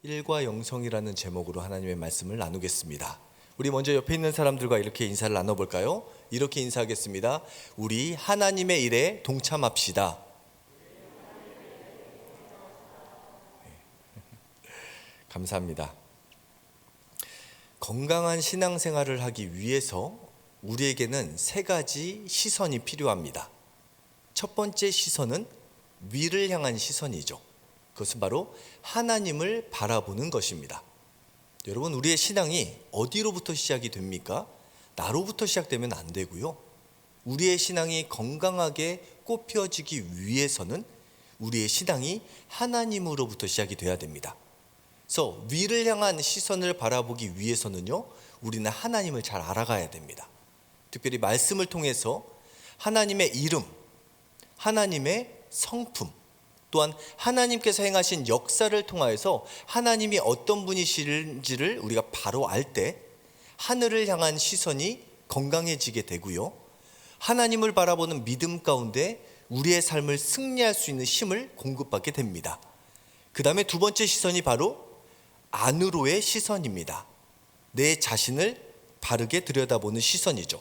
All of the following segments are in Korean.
일과 영성이라는 제목으로 하나님의 말씀을 나누겠습니다. 우리 먼저 옆에 있는 사람들과 이렇게 인사를 나눠볼까요? 이렇게 인사하겠습니다. 우리 하나님의 일에 동참합시다. 감사합니다. 건강한 신앙생활을 하기 위해서 우리에게는 세 가지 시선이 필요합니다. 첫 번째 시선은 위를 향한 시선이죠. 그것은 바로 하나님을 바라보는 것입니다. 여러분, 우리의 신앙이 어디로부터 시작이 됩니까? 나로부터 시작되면 안 되고요. 우리의 신앙이 건강하게 꽃피어지기 위해서는 우리의 신앙이 하나님으로부터 시작이 돼야 됩니다. 그래서 위를 향한 시선을 바라보기 위해서는요, 우리는 하나님을 잘 알아가야 됩니다. 특별히 말씀을 통해서 하나님의 이름, 하나님의 성품, 또한 하나님께서 행하신 역사를 통하여서 하나님이 어떤 분이신지를 우리가 바로 알 때 하늘을 향한 시선이 건강해지게 되고요, 하나님을 바라보는 믿음 가운데 우리의 삶을 승리할 수 있는 힘을 공급받게 됩니다. 그 다음에 두 번째 시선이 바로 안으로의 시선입니다. 내 자신을 바르게 들여다보는 시선이죠.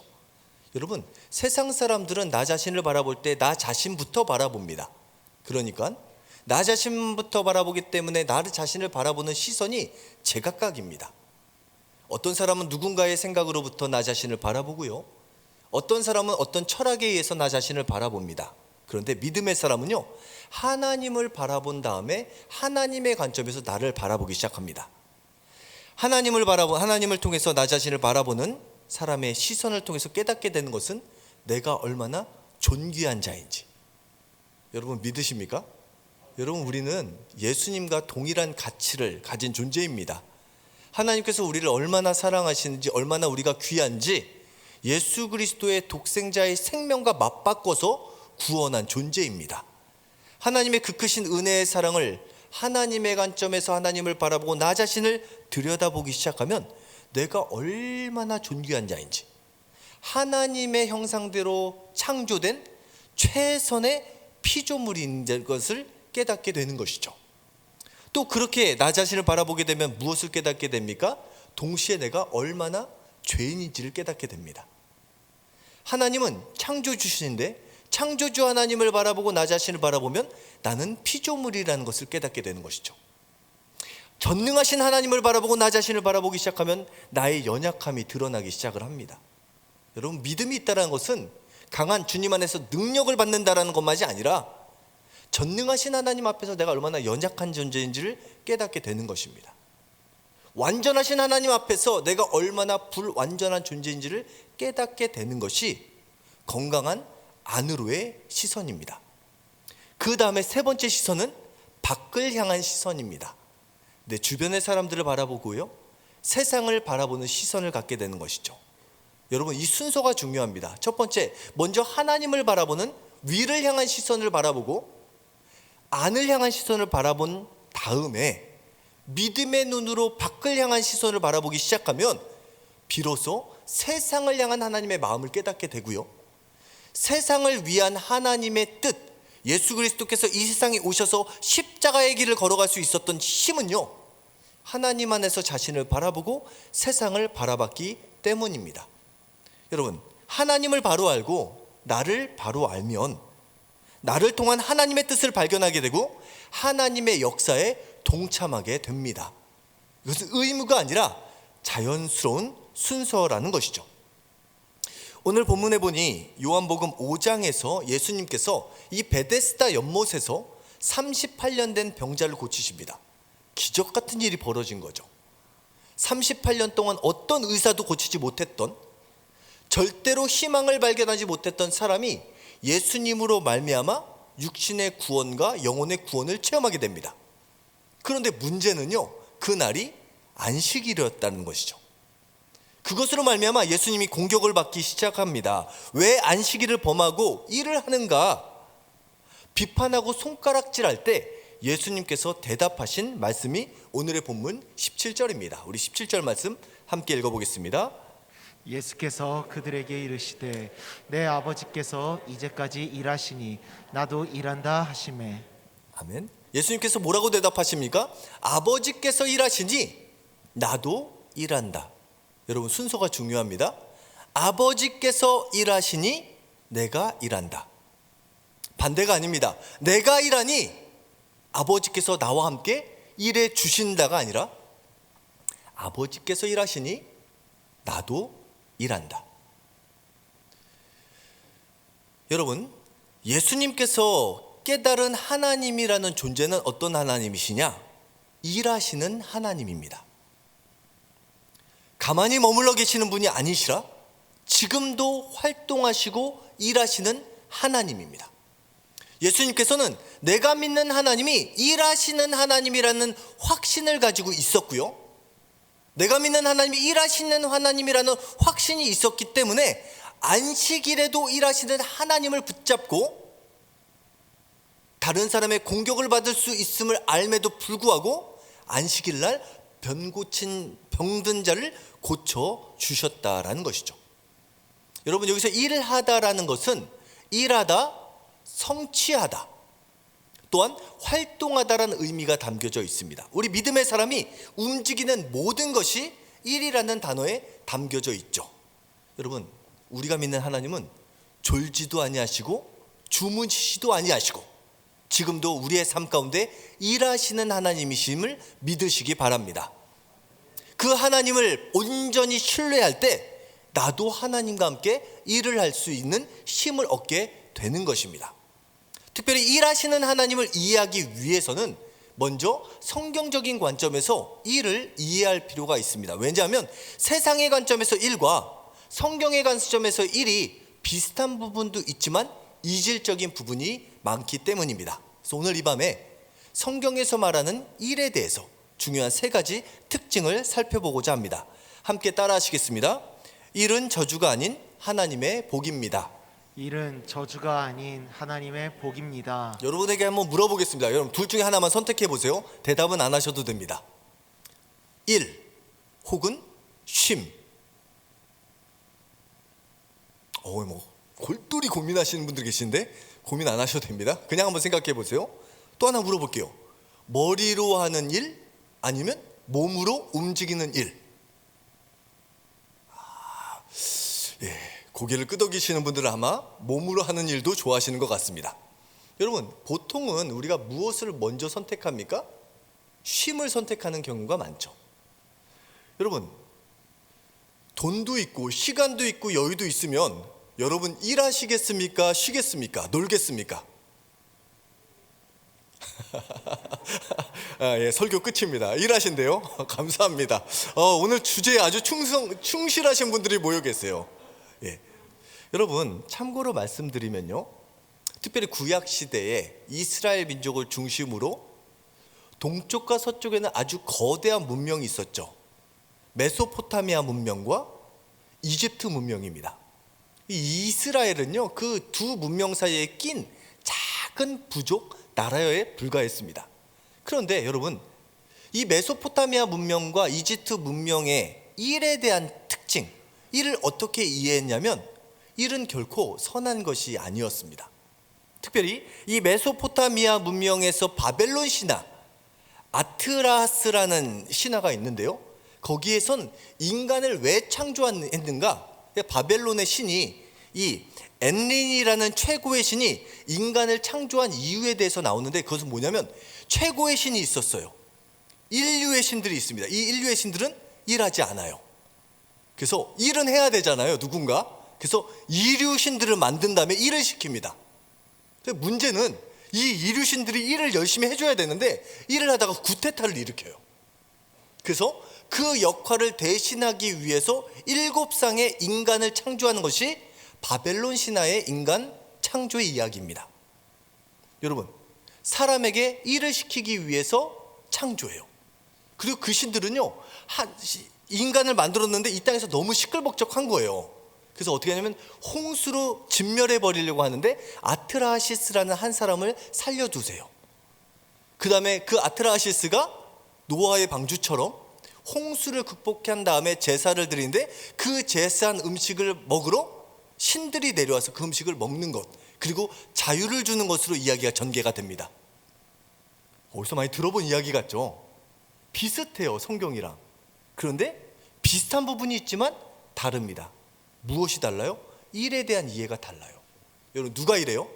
여러분, 세상 사람들은 나 자신을 바라볼 때 나 자신부터 바라봅니다. 그러니까 나 자신부터 바라보기 때문에 나를 자신을 바라보는 시선이 제각각입니다. 어떤 사람은 누군가의 생각으로부터 나 자신을 바라보고요, 어떤 사람은 어떤 철학에 의해서 나 자신을 바라봅니다. 그런데 믿음의 사람은요, 하나님을 바라본 다음에 하나님의 관점에서 나를 바라보기 시작합니다. 하나님을 통해서 나 자신을 바라보는 사람의 시선을 통해서 깨닫게 되는 것은 내가 얼마나 존귀한 자인지. 여러분, 믿으십니까? 여러분, 우리는 예수님과 동일한 가치를 가진 존재입니다. 하나님께서 우리를 얼마나 사랑하시는지, 얼마나 우리가 귀한지 예수 그리스도의 독생자의 생명과 맞바꿔서 구원한 존재입니다. 하나님의 그 크신 은혜의 사랑을 하나님의 관점에서 하나님을 바라보고 나 자신을 들여다보기 시작하면 내가 얼마나 존귀한 자인지, 하나님의 형상대로 창조된 최선의 피조물인 것을 깨닫게 되는 것이죠. 또 그렇게 나 자신을 바라보게 되면 무엇을 깨닫게 됩니까? 동시에 내가 얼마나 죄인인지를 깨닫게 됩니다. 하나님은 창조주신데 창조주 하나님을 바라보고 나 자신을 바라보면 나는 피조물이라는 것을 깨닫게 되는 것이죠. 전능하신 하나님을 바라보고 나 자신을 바라보기 시작하면 나의 연약함이 드러나기 시작을 합니다. 여러분, 믿음이 있다는 것은 강한 주님 안에서 능력을 받는다는 것만이 아니라 전능하신 하나님 앞에서 내가 얼마나 연약한 존재인지를 깨닫게 되는 것입니다. 완전하신 하나님 앞에서 내가 얼마나 불완전한 존재인지를 깨닫게 되는 것이 건강한 안으로의 시선입니다. 그 다음에 세 번째 시선은 밖을 향한 시선입니다. 내 주변의 사람들을 바라보고요, 세상을 바라보는 시선을 갖게 되는 것이죠. 여러분, 이 순서가 중요합니다. 첫 번째, 먼저 하나님을 바라보는 위를 향한 시선을 바라보고 안을 향한 시선을 바라본 다음에 믿음의 눈으로 밖을 향한 시선을 바라보기 시작하면 비로소 세상을 향한 하나님의 마음을 깨닫게 되고요, 세상을 위한 하나님의 뜻, 예수 그리스도께서 이 세상에 오셔서 십자가의 길을 걸어갈 수 있었던 힘은요, 하나님 안에서 자신을 바라보고 세상을 바라봤기 때문입니다. 여러분, 하나님을 바로 알고 나를 바로 알면 나를 통한 하나님의 뜻을 발견하게 되고 하나님의 역사에 동참하게 됩니다. 이것은 의무가 아니라 자연스러운 순서라는 것이죠. 오늘 본문에 보니 요한복음 5장에서 예수님께서 이 베데스다 연못에서 38년 된 병자를 고치십니다. 기적 같은 일이 벌어진 거죠. 38년 동안 어떤 의사도 고치지 못했던, 절대로 희망을 발견하지 못했던 사람이 예수님으로 말미암아 육신의 구원과 영혼의 구원을 체험하게 됩니다. 그런데 문제는요, 그날이 안식일이었다는 것이죠. 그것으로 말미암아 예수님이 공격을 받기 시작합니다. 왜 안식일을 범하고 일을 하는가? 비판하고 손가락질할 때 예수님께서 대답하신 말씀이 오늘의 본문 17절입니다. 우리 17절 말씀 함께 읽어보겠습니다. 예수께서 그들에게 이르시되 내 아버지께서 이제까지 일하시니 나도 일한다 하시매. 아멘. 예수님께서 뭐라고 대답하십니까? 아버지께서 일하시니 나도 일한다. 여러분, 순서가 중요합니다. 아버지께서 일하시니 내가 일한다. 반대가 아닙니다. 내가 일하니 아버지께서 나와 함께 일해 주신다가 아니라 아버지께서 일하시니 나도 일한다. 여러분, 예수님께서 깨달은 하나님이라는 존재는 어떤 하나님이시냐? 일하시는 하나님입니다. 가만히 머물러 계시는 분이 아니시라 지금도 활동하시고 일하시는 하나님입니다. 예수님께서는 내가 믿는 하나님이 일하시는 하나님이라는 확신을 가지고 있었고요, 내가 믿는 하나님이 일하시는 하나님이라는 확신이 있었기 때문에 안식일에도 일하시는 하나님을 붙잡고 다른 사람의 공격을 받을 수 있음을 알매도 불구하고 안식일날 병든 자를 고쳐 주셨다라는 것이죠. 여러분, 여기서 일하다라는 것은 일하다, 성취하다, 또한 활동하다라는 의미가 담겨져 있습니다. 우리 믿음의 사람이 움직이는 모든 것이 일이라는 단어에 담겨져 있죠. 여러분, 우리가 믿는 하나님은 졸지도 아니하시고 주무시지도 아니하시고 지금도 우리의 삶 가운데 일하시는 하나님이심을 믿으시기 바랍니다. 그 하나님을 온전히 신뢰할 때 나도 하나님과 함께 일을 할 수 있는 힘을 얻게 되는 것입니다. 특별히 일하시는 하나님을 이해하기 위해서는 먼저 성경적인 관점에서 일을 이해할 필요가 있습니다. 왜냐하면 세상의 관점에서 일과 성경의 관점에서 일이 비슷한 부분도 있지만 이질적인 부분이 많기 때문입니다. 그래서 오늘 이 밤에 성경에서 말하는 일에 대해서 중요한 세 가지 특징을 살펴보고자 합니다. 함께 따라 하시겠습니다. 일은 저주가 아닌 하나님의 복입니다. 일은 저주가 아닌 하나님의 복입니다. 여러분에게 한번 물어보겠습니다. 여러분, 둘 중에 하나만 선택해 보세요. 대답은 안 하셔도 됩니다. 일 혹은 쉼. 골똘히 고민하시는 분들 계신데 고민 안 하셔도 됩니다. 그냥 한번 생각해 보세요. 또 하나 물어볼게요. 머리로 하는 일 아니면 몸으로 움직이는 일? 고개를 끄덕이시는 분들은 아마 몸으로 하는 일도 좋아하시는 것 같습니다. 여러분, 보통은 우리가 무엇을 먼저 선택합니까? 쉼을 선택하는 경우가 많죠. 여러분, 돈도 있고 시간도 있고 여유도 있으면 여러분 일하시겠습니까? 쉬겠습니까? 놀겠습니까? 설교 끝입니다. 일하신대요? 감사합니다. 오늘 주제에 아주 충실하신 분들이 모여 계세요. 여러분, 참고로 말씀드리면요, 특별히 구약 시대에 이스라엘 민족을 중심으로 동쪽과 서쪽에는 아주 거대한 문명이 있었죠. 메소포타미아 문명과 이집트 문명입니다. 이 이스라엘은요, 그 두 문명 사이에 낀 작은 부족 나라에 불과했습니다. 그런데 여러분, 이 메소포타미아 문명과 이집트 문명의 일에 대한 특징, 일을 어떻게 이해했냐면 일은 결코 선한 것이 아니었습니다. 특별히 이 메소포타미아 문명에서 바벨론 신화, 아트라스라는 신화가 있는데요, 거기에선 인간을 왜 창조했는가? 바벨론의 신이, 이 엔린이라는 최고의 신이 인간을 창조한 이유에 대해서 나오는데, 그것은 뭐냐면 최고의 신이 있었어요. 인류의 신들이 있습니다. 이 인류의 신들은 일하지 않아요. 그래서 일은 해야 되잖아요, 누군가. 그래서 이류 신들을 만든 다음에 일을 시킵니다. 문제는 이 이류 신들이 일을 열심히 해줘야 되는데 일을 하다가 구테타를 일으켜요. 그래서 그 역할을 대신하기 위해서 7쌍의 인간을 창조하는 것이 바벨론 신화의 인간 창조의 이야기입니다. 여러분, 사람에게 일을 시키기 위해서 창조해요. 그리고 그 신들은요, 인간을 만들었는데 이 땅에서 너무 시끌벅적한 거예요. 그래서 어떻게 하냐면 홍수로 진멸해 버리려고 하는데 아트라시스라는 한 사람을 살려두세요. 그 다음에 그 아트라시스가 노아의 방주처럼 홍수를 극복한 다음에 제사를 드리는데 그 제사한 음식을 먹으러 신들이 내려와서 그 음식을 먹는 것, 그리고 자유를 주는 것으로 이야기가 전개가 됩니다. 어디서 많이 들어본 이야기 같죠? 비슷해요, 성경이랑. 그런데 비슷한 부분이 있지만 다릅니다. 무엇이 달라요? 일에 대한 이해가 달라요. 여러분, 누가 일해요?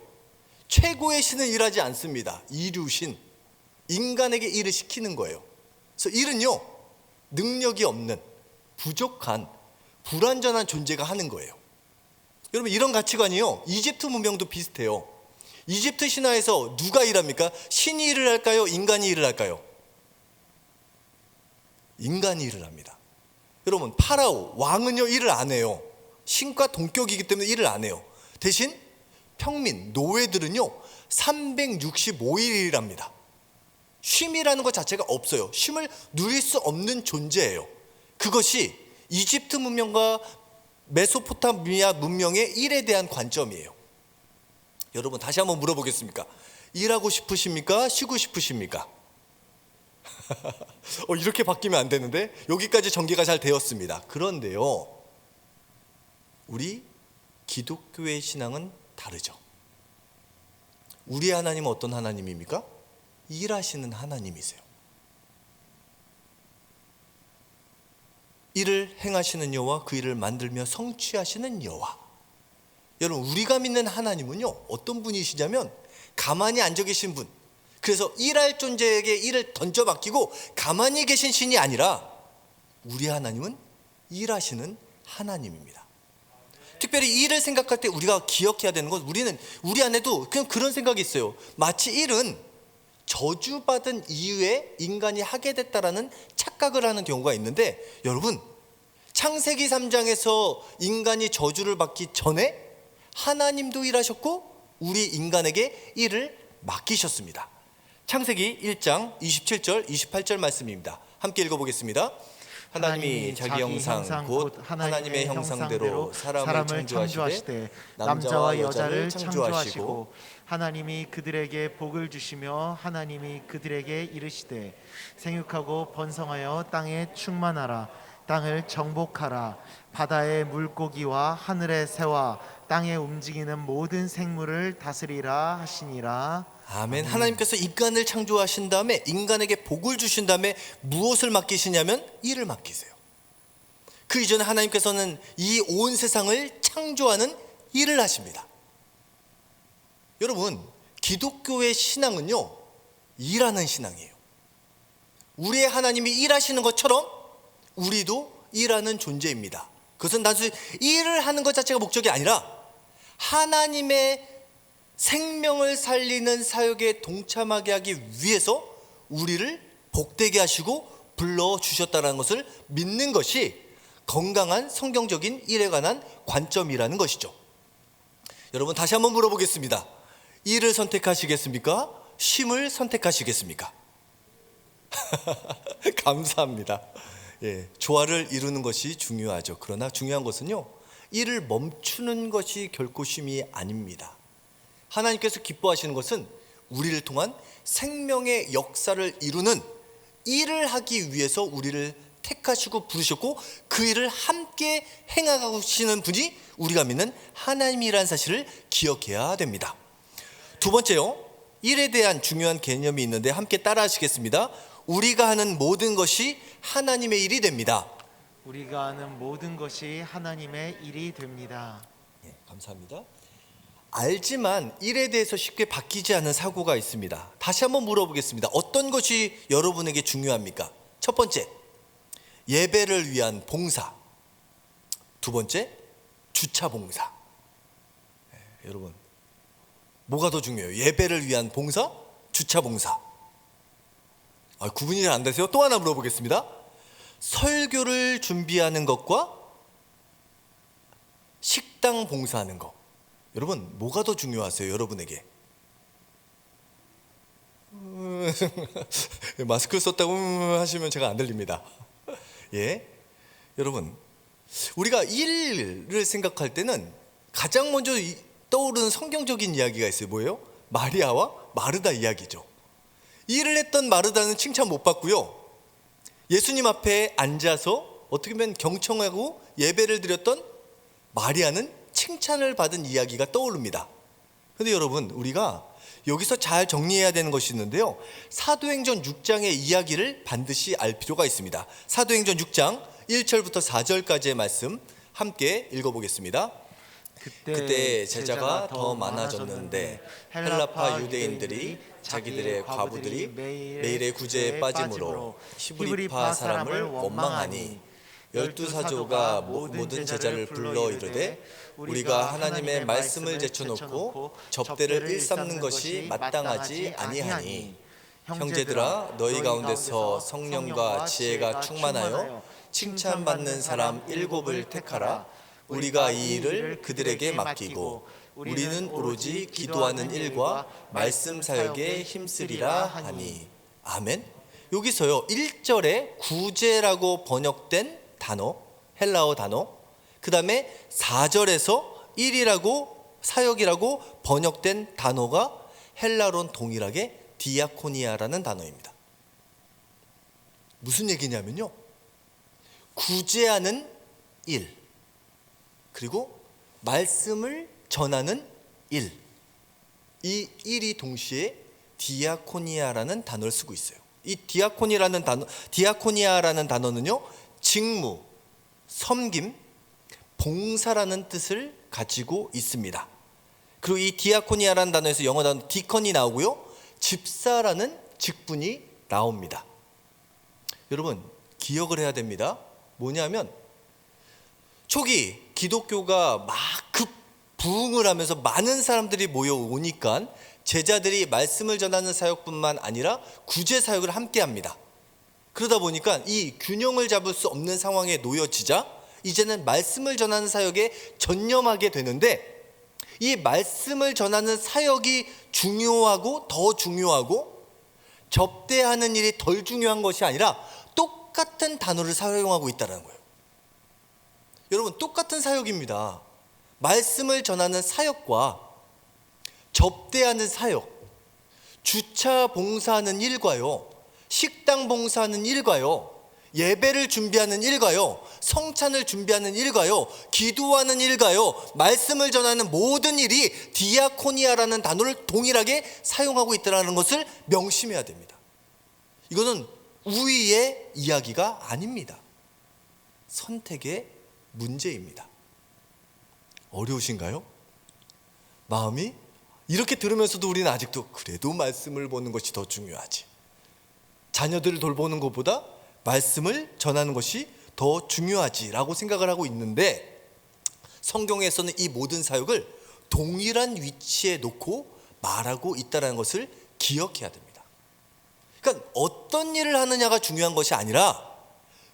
최고의 신은 일하지 않습니다. 이류신, 인간에게 일을 시키는 거예요. 그래서 일은요, 능력이 없는, 부족한, 불완전한 존재가 하는 거예요. 여러분, 이런 가치관이요, 이집트 문명도 비슷해요. 이집트 신화에서 누가 일합니까? 신이 일을 할까요? 인간이 일을 할까요? 인간이 일을 합니다. 여러분, 파라오 왕은요, 일을 안 해요. 신과 동격이기 때문에 일을 안 해요. 대신 평민, 노예들은요 365일 일합니다. 쉼이라는 것 자체가 없어요. 쉼을 누릴 수 없는 존재예요. 그것이 이집트 문명과 메소포타미아 문명의 일에 대한 관점이에요. 여러분, 다시 한번 물어보겠습니까? 일하고 싶으십니까? 쉬고 싶으십니까? 이렇게 바뀌면 안 되는데, 여기까지 전개가 잘 되었습니다. 그런데요, 우리 기독교의 신앙은 다르죠. 우리의 하나님은 어떤 하나님입니까? 일하시는 하나님이세요. 일을 행하시는 여호와, 그 일을 만들며 성취하시는 여호와. 여러분, 우리가 믿는 하나님은요, 어떤 분이시냐면 가만히 앉아 계신 분, 그래서 일할 존재에게 일을 던져 맡기고 가만히 계신 신이 아니라 우리 하나님은 일하시는 하나님입니다. 특별히 일을 생각할 때 우리가 기억해야 되는 건, 우리 안에도 그냥 그런 생각이 있어요. 마치 일은 저주받은 이후에 인간이 하게 됐다라는 착각을 하는 경우가 있는데, 여러분, 창세기 3장에서 인간이 저주를 받기 전에 하나님도 일하셨고 우리 인간에게 일을 맡기셨습니다. 창세기 1장 27절 28절 말씀입니다. 함께 읽어보겠습니다. 하나님이 자기 형상 곧 하나님의 형상대로 사람을 창조하시되 남자와 여자를 창조하시고 하나님이 그들에게 복을 주시며 하나님이 그들에게 이르시되 생육하고 번성하여 땅에 충만하라. 땅을 정복하라. 바다의 물고기와 하늘의 새와 땅에 움직이는 모든 생물을 다스리라 하시니라. 아멘. 하나님께서 인간을 창조하신 다음에 인간에게 복을 주신 다음에 무엇을 맡기시냐면 일을 맡기세요. 그 이전에 하나님께서는 이 온 세상을 창조하는 일을 하십니다. 여러분, 기독교의 신앙은요, 일하는 신앙이에요. 우리의 하나님이 일하시는 것처럼 우리도 일하는 존재입니다. 그것은 단순히 일을 하는 것 자체가 목적이 아니라 하나님의 생명을 살리는 사역에 동참하게 하기 위해서 우리를 복되게 하시고 불러주셨다는 것을 믿는 것이 건강한 성경적인 일에 관한 관점이라는 것이죠. 여러분, 다시 한번 물어보겠습니다. 일을 선택하시겠습니까? 쉼을 선택하시겠습니까? 감사합니다. 조화를 이루는 것이 중요하죠. 그러나 중요한 것은요, 일을 멈추는 것이 결코 쉼이 아닙니다. 하나님께서 기뻐하시는 것은 우리를 통한 생명의 역사를 이루는 일을 하기 위해서 우리를 택하시고 부르셨고, 그 일을 함께 행하시는 분이 우리가 믿는 하나님이라는 사실을 기억해야 됩니다. 두 번째요, 일에 대한 중요한 개념이 있는데 함께 따라 하시겠습니다. 우리가 하는 모든 것이 하나님의 일이 됩니다. 우리가 하는 모든 것이 하나님의 일이 됩니다. 감사합니다. 알지만 일에 대해서 쉽게 바뀌지 않는 사고가 있습니다. 다시 한번 물어보겠습니다. 어떤 것이 여러분에게 중요합니까? 첫 번째, 예배를 위한 봉사. 두 번째, 주차 봉사. 여러분, 뭐가 더 중요해요? 예배를 위한 봉사, 주차 봉사. 구분이 잘 안 되세요? 또 하나 물어보겠습니다. 설교를 준비하는 것과 식당 봉사하는 것. 여러분, 뭐가 더 중요하세요? 여러분에게. 마스크 썼다고 하시면 제가 안 들립니다. 여러분, 우리가 일을 생각할 때는 가장 먼저 떠오르는 성경적인 이야기가 있어요. 뭐예요? 마리아와 마르다 이야기죠. 일을 했던 마르다는 칭찬 못 받고요, 예수님 앞에 앉아서 어떻게 보면 경청하고 예배를 드렸던 마리아는 칭찬을 받은 이야기가 떠오릅니다. 그런데 여러분, 우리가 여기서 잘 정리해야 되는 것이 있는데요. 사도행전 6장의 이야기를 반드시 알 필요가 있습니다. 사도행전 6장 1절부터 4절까지의 말씀 함께 읽어보겠습니다. 그때 제자가 더 많아졌는데 헬라파 유대인들이 자기들의 과부들이 매일의 구제에 빠짐으로 히브리파 사람을 원망하니 12사조가 모든 제자를 불러 이르되 우리가 하나님의 말씀을 제쳐놓고 접대를 일삼는 것이 마땅하지 아니하니 형제들아 너희 가운데서 성령과 지혜가 충만하여 칭찬받는 사람 7을 택하라. 우리가 이 일을 그들에게 맡기고 우리는 오로지 기도하는 일과 말씀 사역에 힘쓰리라 하니. 아멘. 여기서요 1절에 구제라고 번역된 단어, 헬라어 단어, 그 다음에 4절에서 일이라고 사역이라고 번역된 단어가 헬라어는 동일하게 디아코니아라는 단어입니다. 무슨 얘기냐면요, 구제하는 일, 그리고 말씀을 전하는 일, 이 일이 동시에 디아코니아라는 단어를 쓰고 있어요. 이 디아코니아라는 단어는요, 직무, 섬김, 봉사라는 뜻을 가지고 있습니다. 그리고 이 디아코니아라는 단어에서 영어 단어 디컨이 나오고요, 집사라는 직분이 나옵니다. 여러분 기억을 해야 됩니다. 뭐냐면 초기 기독교가 막 급부흥을 하면서 많은 사람들이 모여오니까 제자들이 말씀을 전하는 사역뿐만 아니라 구제 사역을 함께 합니다. 그러다 보니까 이 균형을 잡을 수 없는 상황에 놓여지자 이제는 말씀을 전하는 사역에 전념하게 되는데, 이 말씀을 전하는 사역이 중요하고 더 중요하고 접대하는 일이 덜 중요한 것이 아니라 똑같은 단어를 사용하고 있다는 거예요. 여러분 똑같은 사역입니다. 말씀을 전하는 사역과 접대하는 사역, 주차 봉사하는 일과요, 식당 봉사하는 일과요, 예배를 준비하는 일과요, 성찬을 준비하는 일과요, 기도하는 일과요, 말씀을 전하는 모든 일이 디아코니아라는 단어를 동일하게 사용하고 있다는 것을 명심해야 됩니다. 이거는 우위의 이야기가 아닙니다. 선택의 문제입니다. 어려우신가요? 마음이? 이렇게 들으면서도 우리는 아직도 그래도 말씀을 보는 것이 더 중요하지, 자녀들을 돌보는 것보다 말씀을 전하는 것이 더 중요하지라고 생각을 하고 있는데, 성경에서는 이 모든 사역을 동일한 위치에 놓고 말하고 있다는 것을 기억해야 됩니다. 그러니까 어떤 일을 하느냐가 중요한 것이 아니라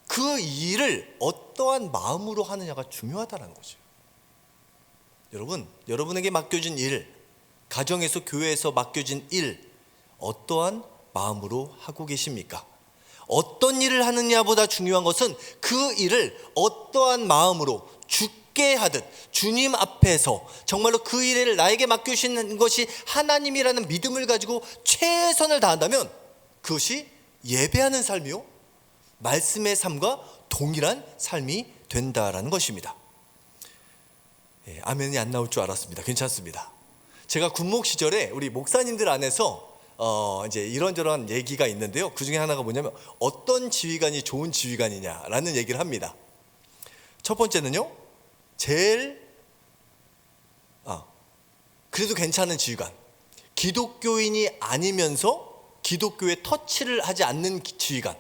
그 일을 어떠한 마음으로 하느냐가 중요하다는 거죠. 여러분, 여러분에게 맡겨진 일, 가정에서 교회에서 맡겨진 일, 어떠한 마음으로 하고 계십니까? 어떤 일을 하느냐보다 중요한 것은 그 일을 어떠한 마음으로 죽게 하듯 주님 앞에서 정말로 그 일을 나에게 맡겨주신 것이 하나님이라는 믿음을 가지고 최선을 다한다면 그것이 예배하는 삶이요, 말씀의 삶과 동일한 삶이 된다라는 것입니다. 아멘이 안 나올 줄 알았습니다. 괜찮습니다. 제가 군목 시절에 우리 목사님들 안에서 이제 이런저런 얘기가 있는데요, 그 중에 하나가 뭐냐면 어떤 지휘관이 좋은 지휘관이냐라는 얘기를 합니다. 첫 번째는요, 그래도 괜찮은 지휘관, 기독교인이 아니면서 기독교에 터치를 하지 않는 지휘관,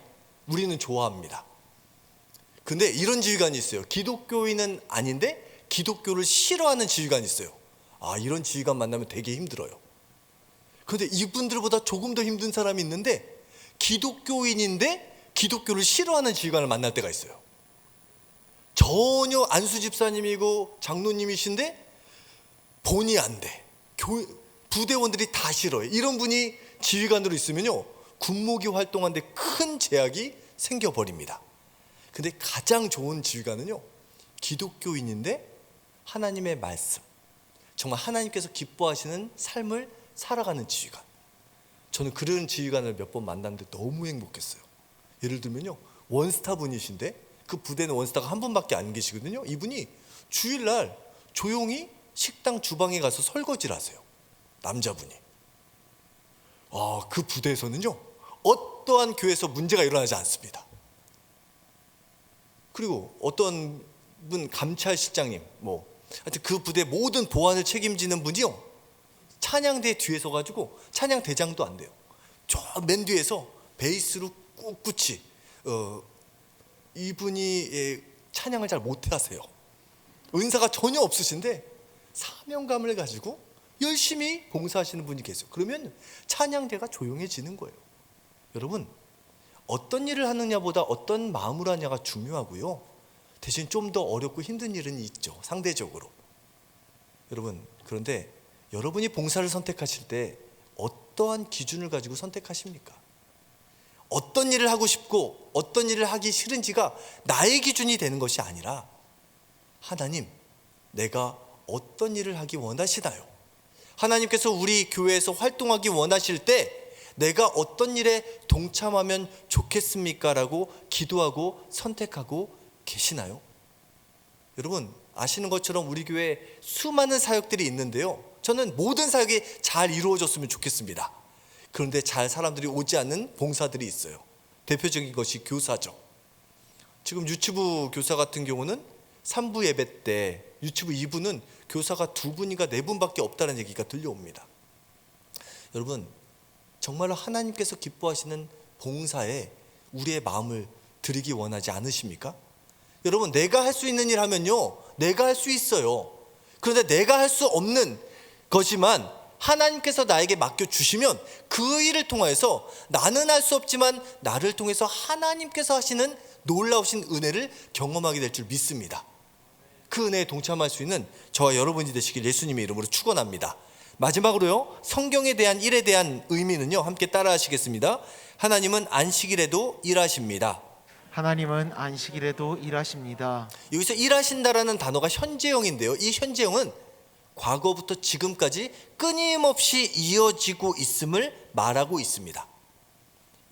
우리는 좋아합니다. 근데 이런 지휘관이 있어요. 기독교인은 아닌데 기독교를 싫어하는 지휘관이 있어요. 이런 지휘관 만나면 되게 힘들어요. 그런데 이분들보다 조금 더 힘든 사람이 있는데 기독교인인데 기독교를 싫어하는 지휘관을 만날 때가 있어요. 전혀 안수 집사님이고 장로님이신데 본의 안 돼, 부대원들이 다 싫어요. 이런 분이 지휘관으로 있으면요, 군목이 활동하는데 큰 제약이 생겨버립니다. 근데 가장 좋은 지휘관은요, 기독교인인데 하나님의 말씀, 정말 하나님께서 기뻐하시는 삶을 살아가는 지휘관. 저는 그런 지휘관을 몇 번 만났는데 너무 행복했어요. 예를 들면요, 원스타 분이신데 그 부대는 원스타가 한 분밖에 안 계시거든요. 이분이 주일날 조용히 식당 주방에 가서 설거지를 하세요. 남자분이. 그 부대에서는요 어떠한 교회에서 문제가 일어나지 않습니다. 그리고 어떤 분 감찰실장님 하여튼 그 부대 모든 보안을 책임지는 분이요 찬양대 뒤에 서가지고 찬양대장도 안 돼요. 저 맨 뒤에서 베이스로 꿋꿋이 이분이 찬양을 잘 못하세요. 은사가 전혀 없으신데 사명감을 가지고 열심히 봉사하시는 분이 계세요. 그러면 찬양대가 조용해지는 거예요. 여러분, 어떤 일을 하느냐보다 어떤 마음으로 하냐가 중요하고요. 대신 좀 더 어렵고 힘든 일은 있죠, 상대적으로. 여러분, 그런데 여러분이 봉사를 선택하실 때 어떠한 기준을 가지고 선택하십니까? 어떤 일을 하고 싶고 어떤 일을 하기 싫은지가 나의 기준이 되는 것이 아니라 하나님, 내가 어떤 일을 하기 원하시나요? 하나님께서 우리 교회에서 활동하기 원하실 때 내가 어떤 일에 동참하면 좋겠습니까? 라고 기도하고 선택하고 계시나요? 여러분, 아시는 것처럼 우리 교회에 수많은 사역들이 있는데요, 저는 모든 사역이 잘 이루어졌으면 좋겠습니다. 그런데 잘 사람들이 오지 않는 봉사들이 있어요. 대표적인 것이 교사죠. 지금 유치부 교사 같은 경우는 3부 예배 때 유치부 2부는 교사가 2분인가 4분밖에 없다는 얘기가 들려옵니다. 여러분, 정말로 하나님께서 기뻐하시는 봉사에 우리의 마음을 드리기 원하지 않으십니까? 여러분, 내가 할 수 있는 일 하면요, 내가 할 수 있어요. 그런데 내가 할 수 없는 거지만 하나님께서 나에게 맡겨주시면 그 일을 통해서 나는 할 수 없지만 나를 통해서 하나님께서 하시는 놀라우신 은혜를 경험하게 될 줄 믿습니다. 그 은혜에 동참할 수 있는 저와 여러분이 되시길 예수님의 이름으로 축원합니다. 마지막으로요, 성경에 대한 일에 대한 의미는요, 함께 따라 하시겠습니다. 하나님은 안식일에도 일하십니다. 하나님은 안식일에도 일하십니다. 여기서 일하신다라는 단어가 현재형인데요, 이 현재형은 과거부터 지금까지 끊임없이 이어지고 있음을 말하고 있습니다.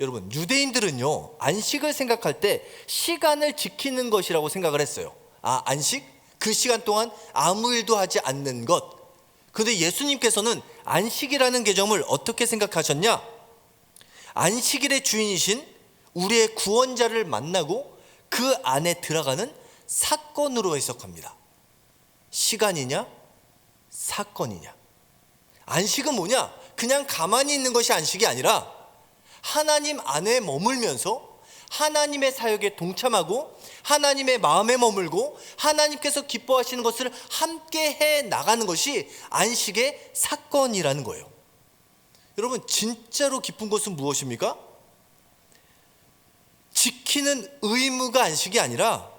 여러분, 유대인들은요, 안식을 생각할 때 시간을 지키는 것이라고 생각을 했어요. 안식? 그 시간 동안 아무 일도 하지 않는 것. 그런데 예수님께서는 안식이라는 개념을 어떻게 생각하셨냐? 안식일의 주인이신 우리의 구원자를 만나고 그 안에 들어가는 사건으로 해석합니다. 시간이냐? 사건이냐? 안식은 뭐냐? 그냥 가만히 있는 것이 안식이 아니라 하나님 안에 머물면서 하나님의 사역에 동참하고 하나님의 마음에 머물고 하나님께서 기뻐하시는 것을 함께 해 나가는 것이 안식의 사건이라는 거예요. 여러분, 진짜로 기쁜 것은 무엇입니까? 지키는 의무가 안식이 아니라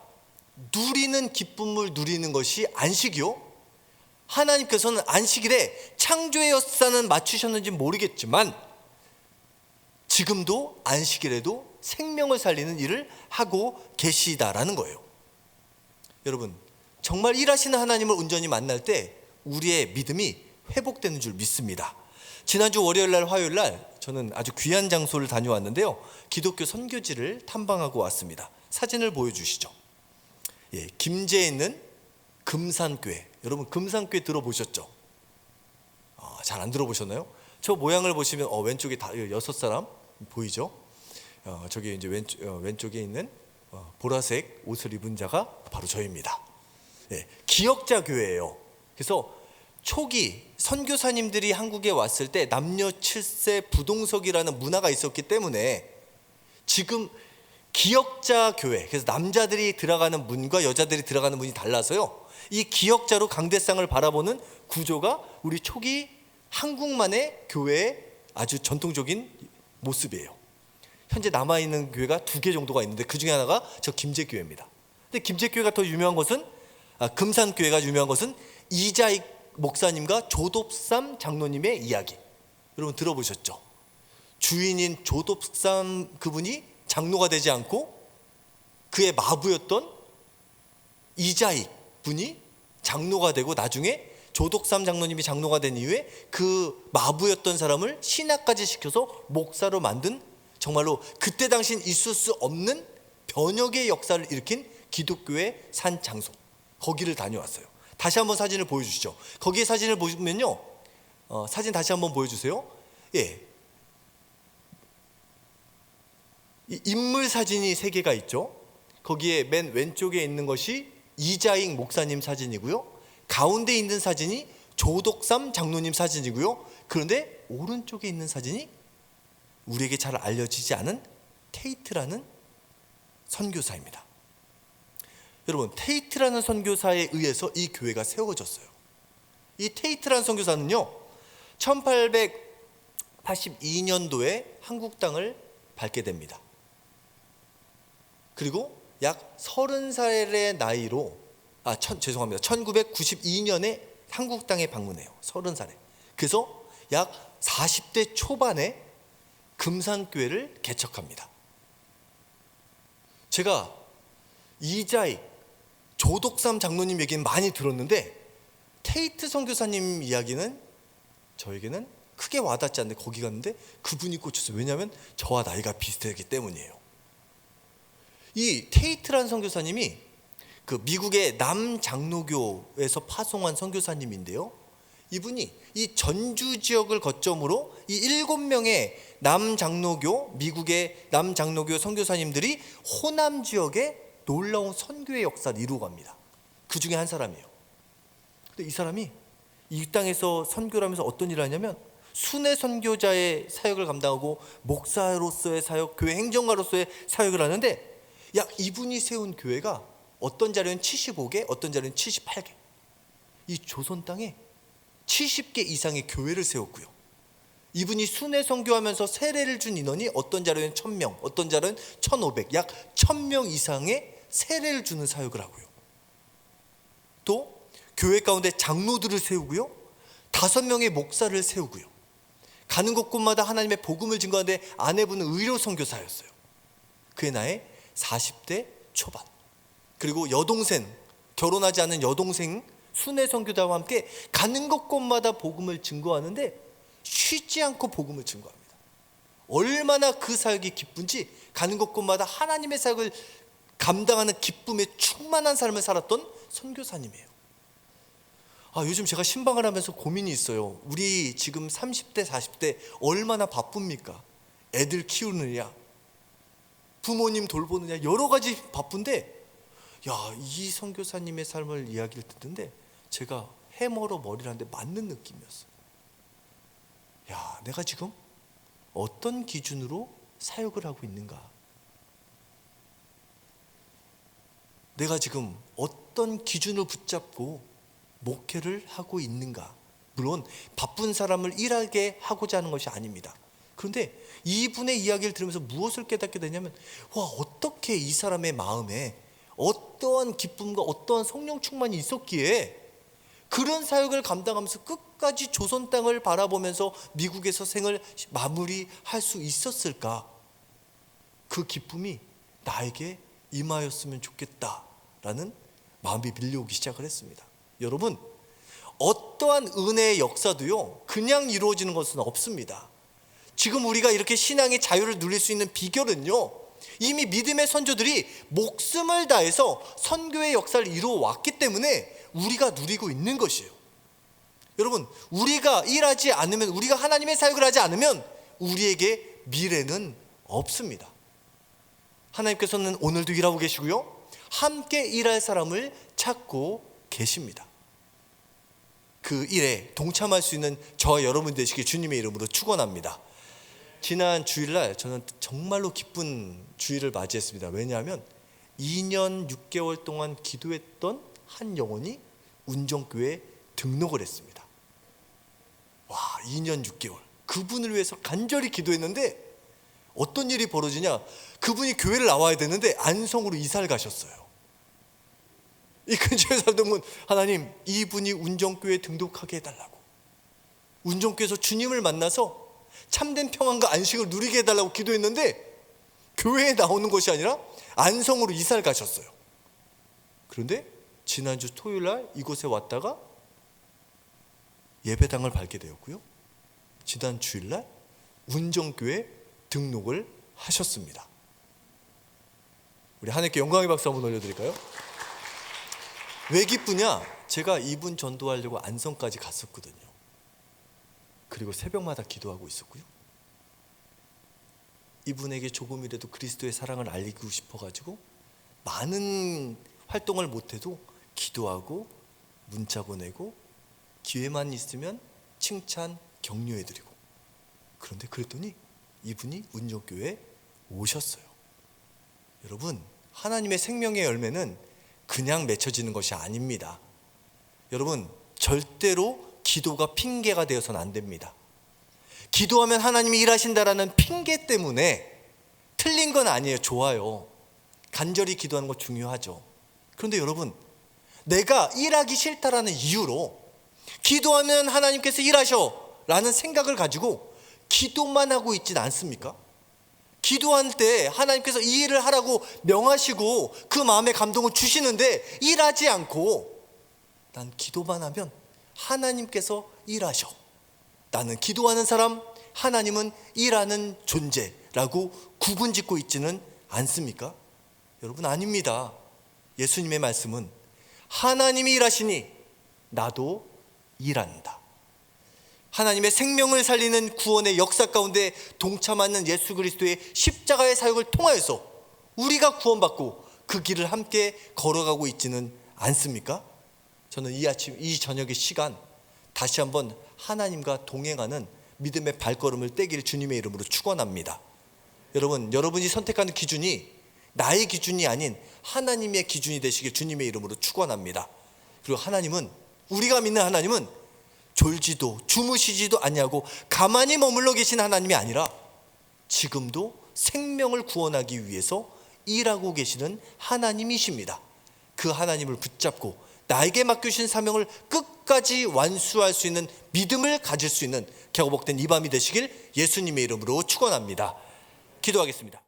누리는 기쁨을 누리는 것이 안식이요. 하나님께서는 안식일에 창조의 역사는 맞추셨는지 모르겠지만 지금도 안식일에도 생명을 살리는 일을 하고 계시다라는 거예요. 여러분, 정말 일하시는 하나님을 온전히 만날 때 우리의 믿음이 회복되는 줄 믿습니다. 지난주 월요일날 화요일날 저는 아주 귀한 장소를 다녀왔는데요, 기독교 선교지를 탐방하고 왔습니다. 사진을 보여주시죠. 김제에 있는 금산교회. 여러분, 금산교회 들어보셨죠? 잘 안 들어보셨나요? 저 모양을 보시면 왼쪽에 다 6사람 보이죠? 저기 이제 왼쪽에 있는 보라색 옷을 입은 자가 바로 저입니다. 기역자 교회예요. 그래서 초기 선교사님들이 한국에 왔을 때 남녀 7세 부동석이라는 문화가 있었기 때문에 지금 기역자 교회, 그래서 남자들이 들어가는 문과 여자들이 들어가는 문이 달라서요, 이 기역자로 강대상을 바라보는 구조가 우리 초기 한국만의 교회의 아주 전통적인 모습이에요. 현재 남아있는 교회가 2개 정도가 있는데 그 중에 하나가 저 김제교회입니다. 근데 김제교회가 더 유명한 것은 금산교회가 유명한 것은 이자익 목사님과 조덥삼 장로님의 이야기. 여러분 들어보셨죠? 주인인 조덥삼 그분이 장로가 되지 않고 그의 마부였던 이자익 분이 장로가 되고 나중에 조덕삼 장로님이 장로가 된 이후에 그 마부였던 사람을 신학까지 시켜서 목사로 만든, 정말로 그때 당시엔 있을 수 없는 변혁의 역사를 일으킨 기독교의 산 장소, 거기를 다녀왔어요. 다시 한번 사진을 보여주시죠. 거기에 사진을 보시면요, 사진 다시 한번 보여주세요. 이 인물 사진이 3개가 있죠. 거기에 맨 왼쪽에 있는 것이 이자익 목사님 사진이고요. 가운데 있는 사진이 조덕삼 장로님 사진이고요. 그런데 오른쪽에 있는 사진이 우리에게 잘 알려지지 않은 테이트라는 선교사입니다. 여러분, 테이트라는 선교사에 의해서 이 교회가 세워졌어요. 이 테이트라는 선교사는요, 1882년도에 한국 땅을 밟게 됩니다. 그리고 약 30살의 나이로 1992년에 한국 땅에 방문해요. 30살에. 그래서 약 40대 초반에 금산교회를 개척합니다. 제가 이자익, 조덕삼 장로님 얘기는 많이 들었는데 테이트 선교사님 이야기는 저에게는 크게 와닿지 않는데 거기 갔는데 그분이 꽂혔어요. 왜냐하면 저와 나이가 비슷하기 때문이에요. 이 테이트라는 선교사님이 그 미국의 남장로교에서 파송한 선교사님인데요. 이분이 이 전주 지역을 거점으로 이 7명의 남장로교, 미국의 남장로교 선교사님들이 호남 지역에 놀라운 선교의 역사를 이루어갑니다. 그 중에 한 사람이에요. 근데 이 사람이 이 땅에서 선교를 하면서 어떤 일을 하냐면 순회 선교자의 사역을 감당하고 목사로서의 사역, 교회 행정가로서의 사역을 하는데 약 이분이 세운 교회가 어떤 자료는 75개, 어떤 자료는 78개. 이 조선 땅에 70개 이상의 교회를 세웠고요. 이분이 순회 선교하면서 세례를 준 인원이 어떤 자료는 1000명, 어떤 자료는 1500, 약 1000명 이상의 세례를 주는 사역을 하고요. 또 교회 가운데 장로들을 세우고요. 5명의 목사를 세우고요. 가는 곳곳마다 하나님의 복음을 증거하는데 아내분은 의료 선교사였어요. 그의 나이 40대 초반. 그리고 여동생, 결혼하지 않은 여동생 순회 선교자와 함께 가는 곳곳마다 복음을 증거하는데 쉬지 않고 복음을 증거합니다. 얼마나 그 사역이 기쁜지 가는 곳곳마다 하나님의 사역을 감당하는 기쁨에 충만한 삶을 살았던 선교사님이에요. 요즘 제가 신방을 하면서 고민이 있어요. 우리 지금 30대, 40대 얼마나 바쁩니까? 애들 키우느냐, 부모님 돌보느냐, 여러 가지 바쁜데 이 선교사님의 삶을 이야기를 듣는데 제가 해머로 머리를 하는데 맞는 느낌이었어요. 내가 지금 어떤 기준으로 사역을 하고 있는가? 내가 지금 어떤 기준을 붙잡고 목회를 하고 있는가? 물론 바쁜 사람을 일하게 하고자 하는 것이 아닙니다. 그런데 이분의 이야기를 들으면서 무엇을 깨닫게 되냐면 어떻게 이 사람의 마음에 어떠한 기쁨과 어떠한 성령 충만이 있었기에 그런 사역을 감당하면서 끝까지 조선 땅을 바라보면서 미국에서 생을 마무리할 수 있었을까? 그 기쁨이 나에게 임하였으면 좋겠다라는 마음이 밀려오기 시작을 했습니다. 여러분, 어떠한 은혜의 역사도요 그냥 이루어지는 것은 없습니다. 지금 우리가 이렇게 신앙의 자유를 누릴 수 있는 비결은요, 이미 믿음의 선조들이 목숨을 다해서 선교의 역사를 이루어 왔기 때문에 우리가 누리고 있는 것이에요. 여러분, 우리가 일하지 않으면, 우리가 하나님의 사역을 하지 않으면 우리에게 미래는 없습니다. 하나님께서는 오늘도 일하고 계시고요, 함께 일할 사람을 찾고 계십니다. 그 일에 동참할 수 있는 저와 여러분 되시길 주님의 이름으로 축원합니다. 지난 주일날 저는 정말로 기쁜 주일을 맞이했습니다. 왜냐하면 2년 6개월 동안 기도했던 한 영혼이 운정교회에 등록을 했습니다. 2년 6개월 그분을 위해서 간절히 기도했는데 어떤 일이 벌어지냐, 그분이 교회를 나와야 되는데 안성으로 이사를 가셨어요. 이 근처에 살던 분, 하나님 이분이 운정교회에 등록하게 해달라고, 운정교회에서 주님을 만나서 참된 평안과 안식을 누리게 해달라고 기도했는데 교회에 나오는 것이 아니라 안성으로 이사를 가셨어요. 그런데 지난주 토요일날 이곳에 왔다가 예배당을 밟게 되었고요, 지난 주일날 운정교회 등록을 하셨습니다. 우리 하나님께 영광의 박수 한번 올려드릴까요? 왜 기쁘냐? 제가 이분 전도하려고 안성까지 갔었거든요. 그리고 새벽마다 기도하고 있었고요, 이분에게 조금이라도 그리스도의 사랑을 알리고 싶어가지고 많은 활동을 못해도 기도하고 문자 보내고 기회만 있으면 칭찬 격려해드리고, 그런데 그랬더니 이분이 운정교회에 오셨어요. 여러분, 하나님의 생명의 열매는 그냥 맺혀지는 것이 아닙니다. 여러분, 절대로 기도가 핑계가 되어서는 안 됩니다. 기도하면 하나님이 일하신다라는 핑계 때문에 틀린 건 아니에요. 좋아요. 간절히 기도하는 거 중요하죠. 그런데 여러분, 내가 일하기 싫다라는 이유로 기도하면 하나님께서 일하셔 라는 생각을 가지고 기도만 하고 있진 않습니까? 기도할 때 하나님께서 이 일을 하라고 명하시고 그 마음에 감동을 주시는데 일하지 않고, 난 기도만 하면 하나님께서 일하셔, 나는 기도하는 사람, 하나님은 일하는 존재라고 구분짓고 있지는 않습니까? 여러분, 아닙니다. 예수님의 말씀은 하나님이 일하시니 나도 일한다. 하나님의 생명을 살리는 구원의 역사 가운데 동참하는 예수 그리스도의 십자가의 사역을 통하여서 우리가 구원받고 그 길을 함께 걸어가고 있지는 않습니까? 저는 이 아침, 이 저녁의 시간 다시 한번 하나님과 동행하는 믿음의 발걸음을 떼기를 주님의 이름으로 축원합니다. 여러분, 여러분이 선택하는 기준이 나의 기준이 아닌 하나님의 기준이 되시길 주님의 이름으로 축원합니다. 그리고 하나님은, 우리가 믿는 하나님은 졸지도 주무시지도 않냐고 가만히 머물러 계신 하나님이 아니라 지금도 생명을 구원하기 위해서 일하고 계시는 하나님이십니다. 그 하나님을 붙잡고 나에게 맡겨주신 사명을 끝까지 완수할 수 있는 믿음을 가질 수 있는 격복된 이 밤이 되시길 예수님의 이름으로 축원합니다. 기도하겠습니다.